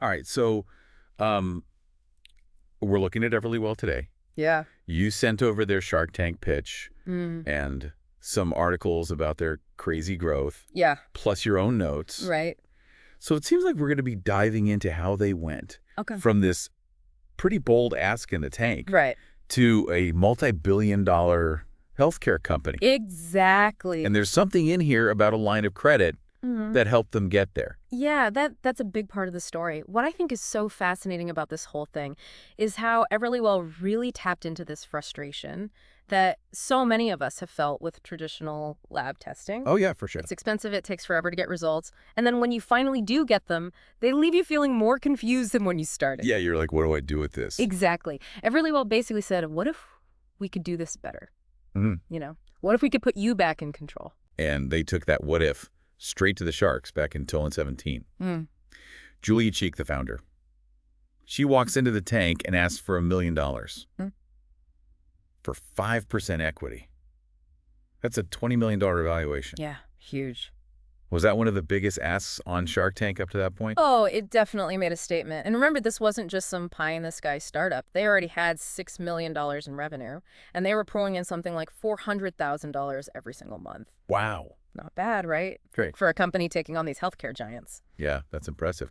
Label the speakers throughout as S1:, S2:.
S1: All right, so um, we're looking at Everlywell today.
S2: Yeah.
S1: You sent over their Shark Tank pitch
S2: Mm.
S1: and some articles about their crazy growth,
S2: Yeah.
S1: plus your own notes.
S2: Right.
S1: So it seems like we're going to be diving into how they went
S2: Okay.
S1: from this pretty bold ask in the tank
S2: Right.
S1: to a multi-billion-dollar healthcare company.
S2: Exactly.
S1: And there's something in here about a line of credit
S2: Mhm.
S1: that helped them get there.
S2: Yeah, that's a big part of the story. What I think is so fascinating about this whole thing is how Everlywell really tapped into this frustration that so many of us have felt with traditional lab testing.
S1: Oh, yeah, for sure.
S2: It's expensive, it takes forever to get results, and then when you finally do get them, they leave you feeling more confused than when you started.
S1: Yeah, you're like, what do I do with this?
S2: Exactly. Everlywell basically said, what if we could do this better?
S1: Mhm.
S2: What if we could put you back in control?
S1: And they took that what if straight to the Sharks back in 2017.
S2: Mm.
S1: Julia Cheek, the founder. She walks into the tank and asks for $1 million
S2: Mm.
S1: for 5% equity. That's a $20 million valuation.
S2: Yeah, huge.
S1: Was that one of the biggest asks on Shark Tank up to that point?
S2: Oh, it definitely made a statement. And remember, this wasn't just some pie-in-the-sky startup. They already had $6 million in revenue, and they were pouring in something like $400,000 every single month.
S1: Wow.
S2: Not bad, right?
S1: Great.
S2: For a company taking on these healthcare giants.
S1: Yeah, that's impressive.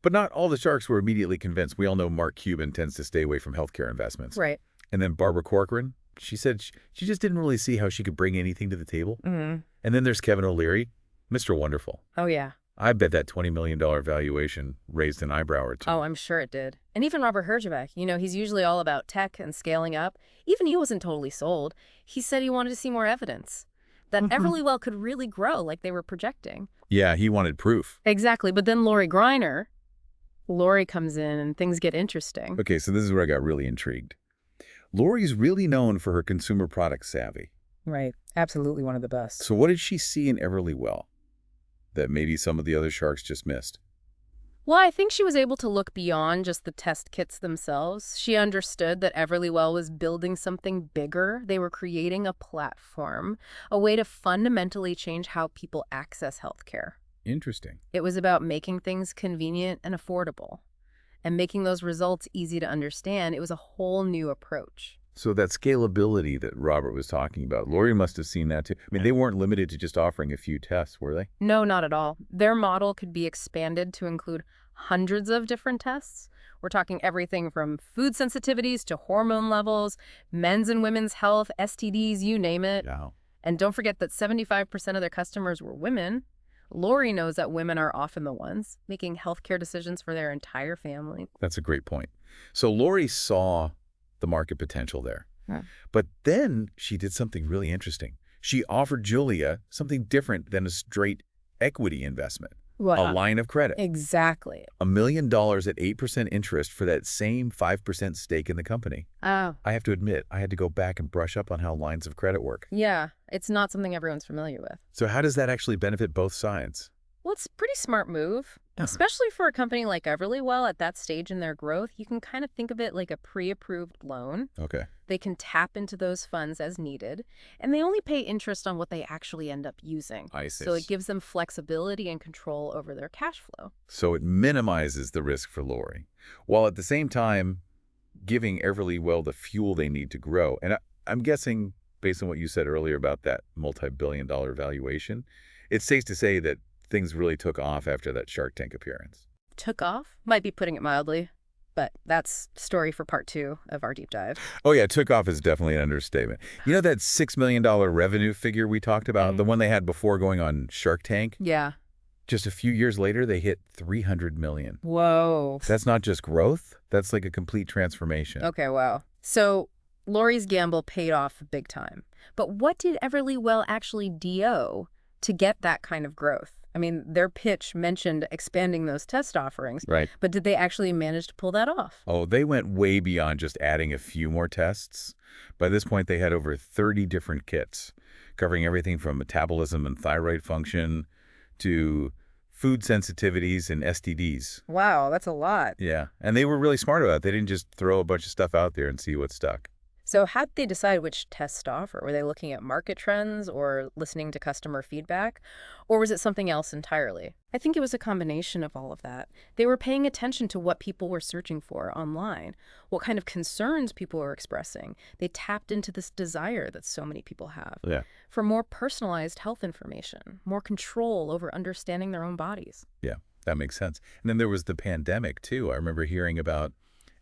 S1: But not all the Sharks were immediately convinced. We all know Mark Cuban tends to stay away from healthcare investments.
S2: Right.
S1: And then Barbara Corcoran, she said she just didn't really see how she could bring anything to the table.
S2: Mm-hmm.
S1: And then there's Kevin O'Leary, Mr. Wonderful.
S2: Oh, yeah.
S1: I bet that $20 million valuation raised an eyebrow or two.
S2: Oh, I'm sure it did. And even Robert Herjavec, he's usually all about tech and scaling up. Even he wasn't totally sold. He said he wanted to see more evidence that Everlywell could really grow like they were projecting.
S1: Yeah, he wanted proof.
S2: Exactly. But then Lori Greiner, Lori comes in and things get interesting.
S1: Okay, so this is where I got really intrigued. Lori's really known for her consumer product savvy.
S2: Right. Absolutely one of the best.
S1: So what did she see in Everlywell that maybe some of the other Sharks just missed?
S2: Well, I think she was able to look beyond just the test kits themselves. She understood that Everlywell was building something bigger. They were creating a platform, a way to fundamentally change how people access healthcare.
S1: Interesting.
S2: It was about making things convenient and affordable, and making those results easy to understand. It was a whole new approach.
S1: So that scalability that Robert was talking about, Lori must have seen that too. I mean, they weren't limited to just offering a few tests, were they?
S2: No, not at all. Their model could be expanded to include hundreds of different tests. We're talking everything from food sensitivities to hormone levels, men's and women's health, STDs, you name it.
S1: Wow.
S2: And don't forget that 75% of their customers were women. Lori knows that women are often the ones making healthcare decisions for their entire family.
S1: That's a great point. So Lori saw the market potential there.
S2: Yeah.
S1: But then she did something really interesting. She offered Julia something different than a straight equity investment,
S2: What?
S1: a line of credit.
S2: Exactly.
S1: $1 million at 8% interest for that same 5% stake in the company.
S2: Oh,
S1: I have to admit, I had to go back and brush up on how lines of credit work.
S2: yeah. It's not something everyone's familiar with.
S1: So how does that actually benefit both sides?
S2: Well, it's a pretty smart move,
S1: Yeah.
S2: especially for a company like Everlywell at that stage in their growth. You can kind of think of it like a pre-approved loan.
S1: Okay.
S2: They can tap into those funds as needed, and they only pay interest on what they actually end up using.
S1: I see.
S2: So it gives them flexibility and control over their cash flow.
S1: So it minimizes the risk for Lori, while at the same time giving Everlywell the fuel they need to grow. And I'm guessing, based on what you said earlier about that multi-billion-dollar valuation, it's safe to say that things really took off after that Shark Tank appearance.
S2: Took off? Might be putting it mildly, but that's story for part 2 of our deep dive.
S1: Oh, yeah, took off is definitely an understatement. You know that $6 million revenue figure we talked about, the one they had before going on Shark Tank?
S2: Yeah.
S1: Just a few years later, they hit $300 million.
S2: Whoa.
S1: That's not just growth. That's like a complete transformation.
S2: Okay, wow. So Lori's gamble paid off big time. But what did Everlywell actually do to get that kind of growth? I mean, their pitch mentioned expanding those test offerings,
S1: Right.
S2: but did they actually manage to pull that off?
S1: Oh, they went way beyond just adding a few more tests. By this point, they had over 30 different kits, covering everything from metabolism and thyroid function to food sensitivities and STDs.
S2: Wow, that's a lot.
S1: Yeah, and they were really smart about it. They didn't just throw a bunch of stuff out there and see what stuck.
S2: So how'd they decide which tests to offer? Were they looking at market trends or listening to customer feedback? Or was it something else entirely? I think it was a combination of all of that. They were paying attention to what people were searching for online, what kind of concerns people were expressing. They tapped into this desire that so many people have
S1: Yeah.
S2: for more personalized health information, more control over understanding their own bodies.
S1: Yeah, that makes sense. And then there was the pandemic, too. I remember hearing about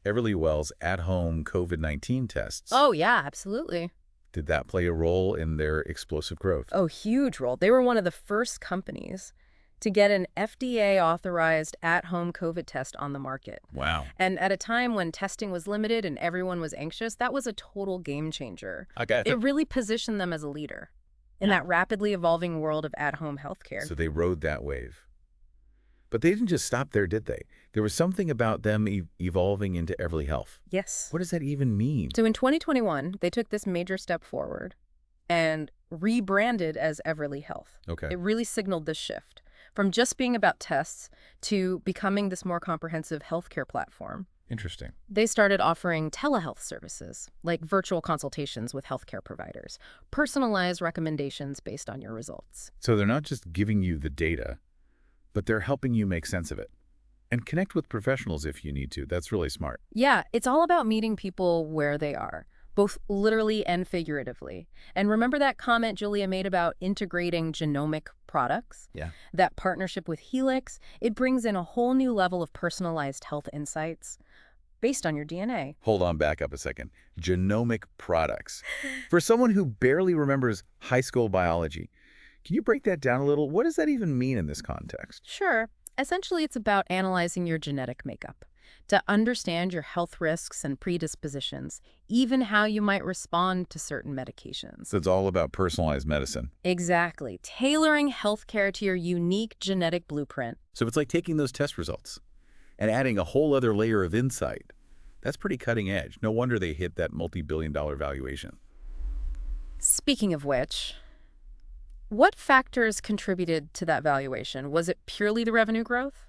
S1: Everlywell's at-home COVID-19 tests.
S2: Oh, yeah, absolutely.
S1: Did that play a role in their explosive growth?
S2: Oh, huge role. They were one of the first companies to get an FDA-authorized at-home COVID test on the market.
S1: Wow.
S2: And at a time when testing was limited and everyone was anxious, that was a total game changer.
S1: Okay.
S2: It really positioned them as a leader in that rapidly evolving world of at-home healthcare.
S1: So they rode that wave. But they didn't just stop there, did they? There was something about them evolving into Everly Health.
S2: Yes.
S1: What does that even mean?
S2: So in 2021, they took this major step forward and rebranded as Everly Health.
S1: Okay.
S2: It really signaled this shift from just being about tests to becoming this more comprehensive healthcare platform.
S1: Interesting.
S2: They started offering telehealth services, like virtual consultations with healthcare providers, personalized recommendations based on your results.
S1: So they're not just giving you the data, but they're helping you make sense of it. And connect with professionals if you need to. That's really smart.
S2: Yeah, it's all about meeting people where they are, both literally and figuratively. And remember that comment Julia made about integrating genomic products?
S1: Yeah.
S2: That partnership with Helix, it brings in a whole new level of personalized health insights based on your DNA.
S1: Hold on, back up a second. Genomic products. For someone who barely remembers high school biology, can you break that down a little? What does that even mean in this context?
S2: Sure. Essentially, it's about analyzing your genetic makeup to understand your health risks and predispositions, even how you might respond to certain medications.
S1: So it's all about personalized medicine.
S2: Exactly. Tailoring healthcare to your unique genetic blueprint.
S1: So it's like taking those test results and adding a whole other layer of insight. That's pretty cutting edge. No wonder they hit that multi-billion-dollar valuation.
S2: Speaking of which, what factors contributed to that valuation? Was it purely the revenue growth,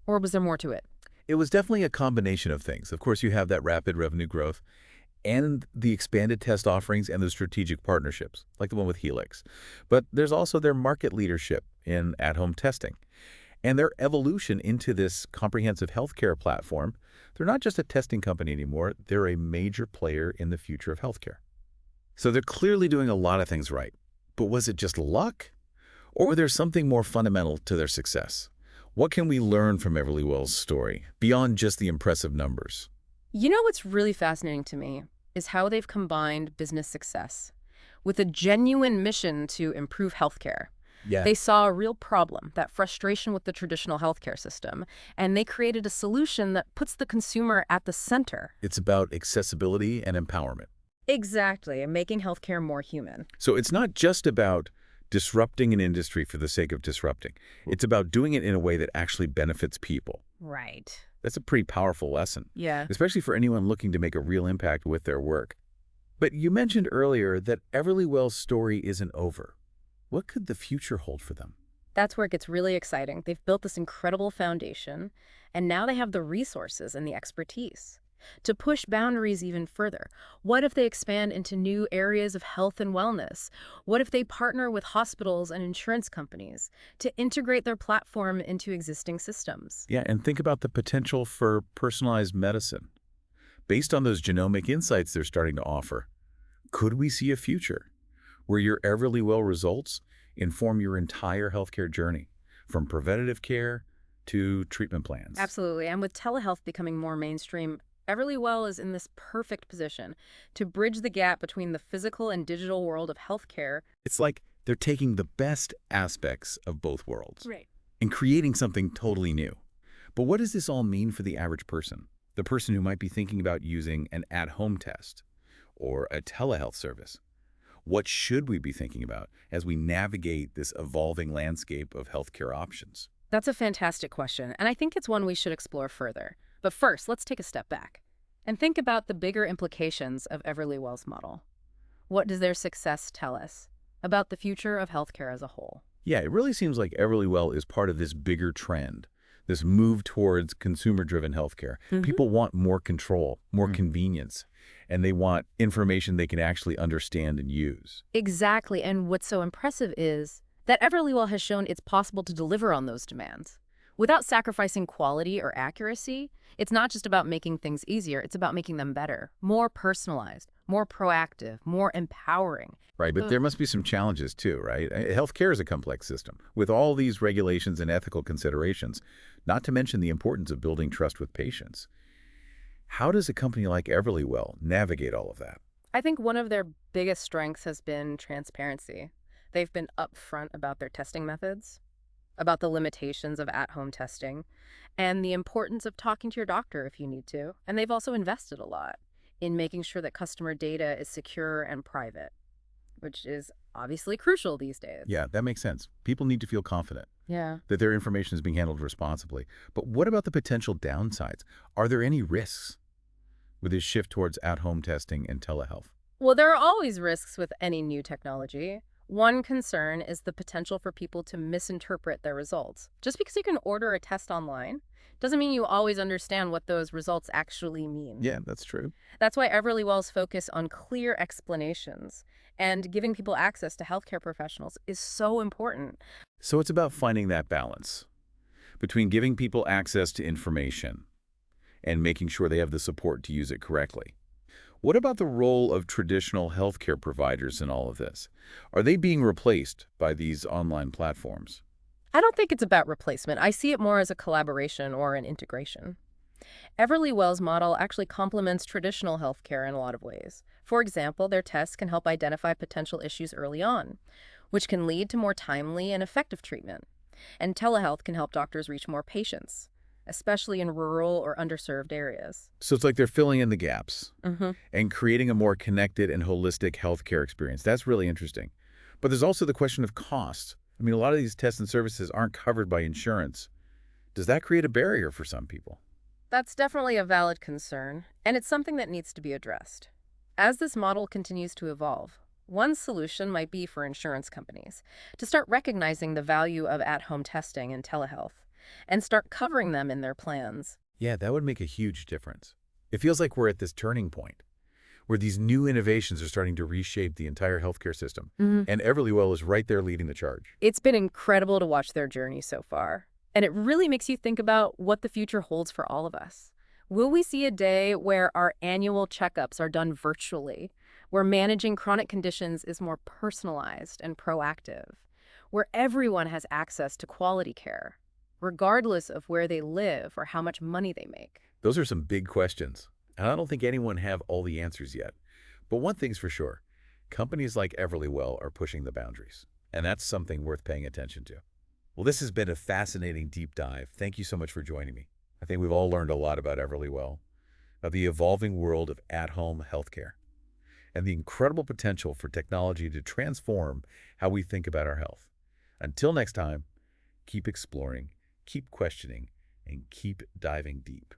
S2: or was there more to it?
S1: It was definitely a combination of things. Of course, you have that rapid revenue growth and the expanded test offerings and the strategic partnerships, like the one with Helix. But there's also their market leadership in at-home testing and their evolution into this comprehensive healthcare platform. They're not just a testing company anymore. They're a major player in the future of healthcare. So they're clearly doing a lot of things right. But was it just luck? Or was there something more fundamental to their success? What can we learn from Everlywell's story, beyond just the impressive numbers?
S2: You know what's really fascinating to me is how they've combined business success with a genuine mission to improve healthcare.
S1: Yeah.
S2: They saw a real problem, that frustration with the traditional healthcare system, and they created a solution that puts the consumer at the center.
S1: It's about accessibility and empowerment.
S2: Exactly, and making healthcare more human.
S1: So it's not just about disrupting an industry for the sake of disrupting. It's about doing it in a way that actually benefits people.
S2: Right.
S1: That's a pretty powerful lesson,
S2: Yeah.
S1: especially for anyone looking to make a real impact with their work. But you mentioned earlier that Everlywell's story isn't over. What could the future hold for them?
S2: That's where it gets really exciting. They've built this incredible foundation, and now they have the resources and the expertise to push boundaries even further. What if they expand into new areas of health and wellness? What if they partner with hospitals and insurance companies to integrate their platform into existing systems?
S1: Yeah, and think about the potential for personalized medicine. Based on those genomic insights they're starting to offer, could we see a future where your Everlywell results inform your entire healthcare journey, from preventative care to treatment plans?
S2: Absolutely. And with telehealth becoming more mainstream, Everlywell is in this perfect position to bridge the gap between the physical and digital world of healthcare.
S1: It's like they're taking the best aspects of both worlds
S2: Right.
S1: and creating something totally new. But what does this all mean for the average person? The person who might be thinking about using an at-home test or a telehealth service? What should we be thinking about as we navigate this evolving landscape of healthcare options?
S2: That's a fantastic question, and I think it's one we should explore further. But first, let's take a step back and think about the bigger implications of Everlywell's model. What does their success tell us about the future of healthcare as a whole?
S1: Yeah, it really seems like Everlywell is part of this bigger trend, this move towards consumer-driven healthcare. People want more control, more convenience, and they want information they can actually understand and use.
S2: Exactly, and what's so impressive is that Everlywell has shown it's possible to deliver on those demands. Without sacrificing quality or accuracy, it's not just about making things easier, it's about making them better, more personalized, more proactive, more empowering.
S1: Right, but there must be some challenges too, right? Healthcare is a complex system with all these regulations and ethical considerations, not to mention the importance of building trust with patients. How does a company like Everlywell navigate all of that?
S2: I think one of their biggest strengths has been transparency. They've been upfront about their testing methods, about the limitations of at-home testing, and the importance of talking to your doctor if you need to. And they've also invested a lot in making sure that customer data is secure and private, which is obviously crucial these days.
S1: Yeah, that makes sense. People need to feel confident
S2: Yeah.
S1: that their information is being handled responsibly. But what about the potential downsides? Are there any risks with this shift towards at-home testing and telehealth?
S2: Well, there are always risks with any new technology. One concern is the potential for people to misinterpret their results. Just because you can order a test online doesn't mean you always understand what those results actually mean.
S1: Yeah, that's true.
S2: That's why Everlywell's focus on clear explanations and giving people access to healthcare professionals is so important.
S1: So it's about finding that balance between giving people access to information and making sure they have the support to use it correctly. What about the role of traditional healthcare providers in all of this? Are they being replaced by these online platforms?
S2: I don't think it's about replacement. I see it more as a collaboration or an integration. Everlywell's model actually complements traditional healthcare in a lot of ways. For example, their tests can help identify potential issues early on, which can lead to more timely and effective treatment. And telehealth can help doctors reach more patients, especially in rural or underserved areas.
S1: So it's like they're filling in the gaps
S2: Mm-hmm.
S1: and creating a more connected and holistic healthcare experience. That's really interesting. But there's also the question of cost. I mean, a lot of these tests and services aren't covered by insurance. Does that create a barrier for some people?
S2: That's definitely a valid concern, and it's something that needs to be addressed. As this model continues to evolve, one solution might be for insurance companies to start recognizing the value of at-home testing and telehealth and start covering them in their plans.
S1: Yeah, that would make a huge difference. It feels like we're at this turning point where these new innovations are starting to reshape the entire healthcare system. And Everlywell is right there leading the charge.
S2: It's been incredible to watch their journey so far, and it really makes you think about what the future holds for all of us. Will we see a day where our annual checkups are done virtually, where managing chronic conditions is more personalized and proactive, where everyone has access to quality care, regardless of where they live or how much money they make?
S1: Those are some big questions, and I don't think anyone have all the answers yet. But one thing's for sure, companies like Everlywell are pushing the boundaries, and that's something worth paying attention to. Well, this has been a fascinating deep dive. Thank you so much for joining me. I think we've all learned a lot about Everlywell, of the evolving world of at-home healthcare, and the incredible potential for technology to transform how we think about our health. Until next time, keep exploring, keep questioning, and keep diving deep.